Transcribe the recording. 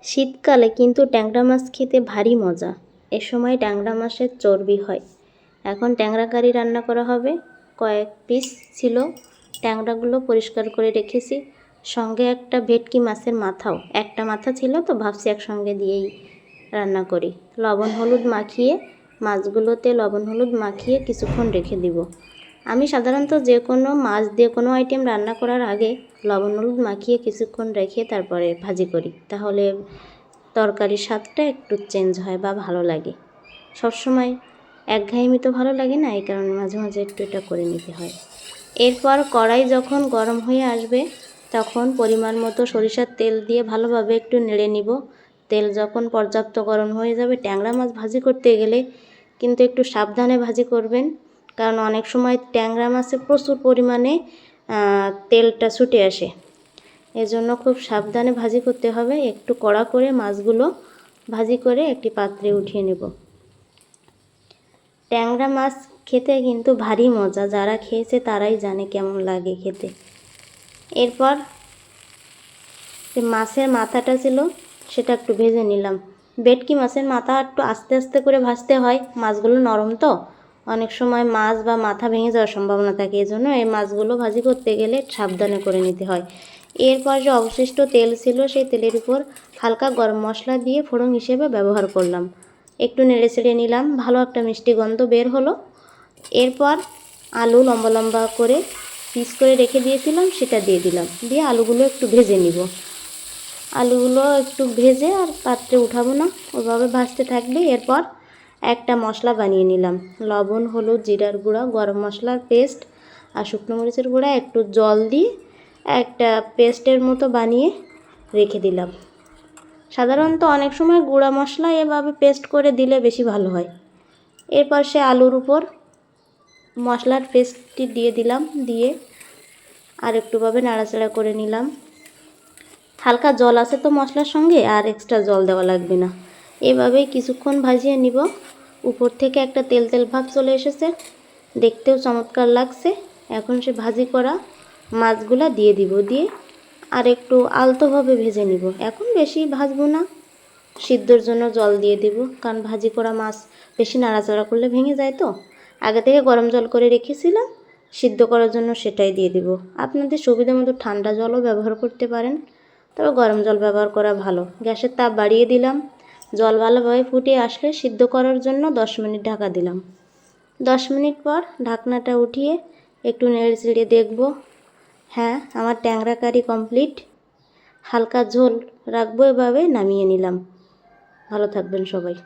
শীতকালে কিন্তু ট্যাংরা মাছ খেতে ভারী মজা। এ সময় ট্যাংরা মাছের চর্বি হয়। এখন ট্যাংরা কারি রান্না করা হবে। কয়েক পিস ছিল, ট্যাংরাগুলো পরিষ্কার করে রেখেছি। সঙ্গে একটা ভেটকি মাছের মাথাও, একটা মাথা ছিল তো ভাবছি একসঙ্গে দিয়েই রান্না করি। লবণ হলুদ মাখিয়ে মাছগুলোতে লবণ হলুদ মাখিয়ে কিছুক্ষণ রেখে দিব। আমি সাধারণত যে কোনো মাছ দিয়ে কোনো আইটেম রান্না করার আগে লবণ হলুদ মাখিয়ে কিছুক্ষণ রেখে তারপরে ভাজি করি, তাহলে তরকারির স্বাদটা একটু চেঞ্জ হয় বা ভালো লাগে। সবসময় একঘেয়েমি তো ভালো লাগে না, এই কারণে মাঝে মাঝে একটু এটা করে নিতে হয়। এরপর কড়াই যখন গরম হয়ে আসবে তখন পরিমাণ মতো সরিষার তেল দিয়ে ভালোভাবে একটু নেড়ে নিব। তেল যখন পর্যাপ্ত গরম হয়ে যাবে, ট্যাংরা মাছ ভাজি করতে গেলে কিন্তু একটু সাবধানে ভাজি করবেন, কারণ অনেক সময় ট্যাংরা মাছে প্রচুর পরিমাণে তেলটা ছুটে আসে। এজন্য খুব সাবধানে ভাজি করতে হবে। একটু কড়া করে মাছগুলো ভাজি করে একটি পাত্রে উঠিয়ে নেব। ট্যাংরা মাছ খেতে কিন্তু ভারী মজা, যারা খেয়েছে তারাই জানে কেমন লাগে খেতে। এরপর যে মাছের মাথাটা ছিল সেটা একটু ভেজে নিলাম। ভেটকি মাছের মাথা একটু আস্তে আস্তে করে ভাজতে হয়, মাছগুলো নরম তো অনেক সময় মাছ বা মাথা ভেঙে যাওয়ার সম্ভাবনা থাকে, এজন্য এই মাছগুলো ভাজি করতে গেলে সাবধানে করে নিতে হয়। এরপর যে অবশিষ্ট তেল ছিল সেই তেলের উপর হালকা গরম মশলা দিয়ে ফোড়ন হিসেবে ব্যবহার করলাম। একটু নেড়ে চেড়ে নিলাম, ভালো একটা মিষ্টি গন্ধ বের হলো। এরপর আলু লম্বা লম্বা করে পিস করে রেখে দিয়েছিলাম সেটা দিয়ে দিলাম, দিয়ে আলুগুলো একটু ভেজে নিব। আলুগুলো একটু ভেজে আর পাত্রে উঠাবো না, ওইভাবে ভাজতে থাকবে। এরপর একটা মশলা বানিয়ে নিলাম, লবণ হলুদ জিরার গুঁড়া গরম মশলার পেস্ট আর শুকনো মরিচের গুঁড়া, একটু জল দিয়ে একটা পেস্টের মতো বানিয়ে রেখে দিলাম। সাধারণত অনেক সময় গুঁড়া মশলা এভাবে পেস্ট করে দিলে বেশি ভালো হয়। এরপর সে আলুর উপর মশলার পেস্টটি দিয়ে দিলাম, দিয়ে আর একটুভাবে নাড়াচাড়া করে নিলাম। হালকা জল আছে তো মশলার সঙ্গে, আর এক্সট্রা জল দেওয়া লাগবে না। এভাবেই কিছুক্ষণ ভাজিয়ে নিব। উপর থেকে একটা তেল তেল ভাব চলে এসেছে, দেখতেও চমৎকার লাগছে। এখন সে ভাজি করা মাছগুলা দিয়ে দিব, দিয়ে আর একটু আলতোভাবে ভেজে নিব। এখন বেশি ভাজবো না, সিদ্ধর জন্য জল দিয়ে দিব, কারণ ভাজি করা মাছ বেশি নাড়াচাড়া করলে ভেঙে যায় তো। আগে থেকে গরম জল করে রেখেছিলাম সিদ্ধ করার জন্য, সেটাই দিয়ে দিব। আপনাদের সুবিধা মতো ঠান্ডা জলও ব্যবহার করতে পারেন, তবে গরম জল ব্যবহার করা ভালো। গ্যাসের তাপ বাড়িয়ে দিলাম, জল ভালোভাবে ফুটে আসলে সিদ্ধ করার জন্য 10 মিনিট ঢাকা দিলাম। 10 মিনিট পর ঢাকনাটা উঠিয়ে একটু নেড়ে চেড়ে দেখব। হ্যাঁ, আমার ট্যাংরা কারি কমপ্লিট। হালকা ঝোল রাখবো, এভাবে নামিয়ে নিলাম। ভালো থাকবেন সবাই।